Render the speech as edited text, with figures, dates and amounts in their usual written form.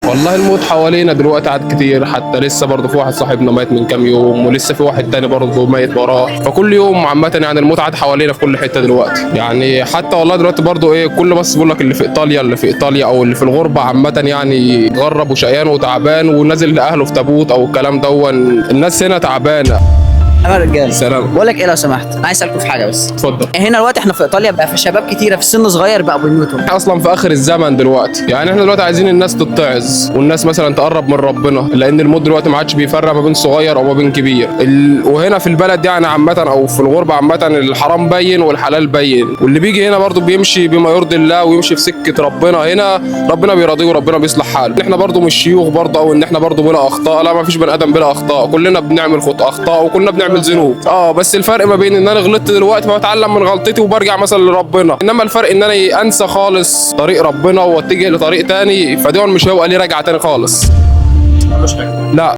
والله الموت حوالينا دلوقتي عاد كتير، حتى لسه برضه في واحد صاحبنا مات من كام يوم، ولسه في واحد تاني برضه ميت وراه. فكل يوم عامة يعني الموت عاد حوالينا في كل حتة دلوقتي. يعني حتى والله دلوقتي برضه ايه، كل بس بيقول لك اللي في ايطاليا او اللي في الغربة عامة يعني اتغرب وشقيان وتعبان ونازل لاهله في تابوت او الكلام دون. الناس هنا تعبانة. يا رجاله سلام. بقول لك ايه لو سمحت، انا عايز اسالكم في حاجه بس. اتفضل. هنا دلوقتي احنا في ايطاليا بقى في شباب كتيره في سن صغير بقى بيموتوا. احنا اصلا في اخر الزمن دلوقتي، يعني احنا دلوقتي عايزين الناس تتعظ والناس مثلا تقرب من ربنا، لان الموت دلوقتي ما عادش بيفرق ما بين صغير او ما بين كبير. وهنا في البلد يعني عامه او في الغربه عامه الحرام باين والحلال باين، واللي بيجي هنا برضو بيمشي بما يرضي الله ويمشي في سكه ربنا، هنا ربنا بيرضيه وربنا بيصلح حاله. احنا برضو مش شيوخ برضو او ان احنا برضو بلا اخطاء، لا ما فيش بني ادم بلا اخطاء، كلنا بنعمل اخطاء وكلنا بنعمل ذنوب. بس الفرق ما بين ان انا غلطت دلوقتي فبتعلم من غلطتي وبرجع مثلا لربنا، انما الفرق ان انا انسى خالص طريق ربنا واتجه لطريق تاني، فده مش هيبقى ليه رجعه تاني خالص. لا.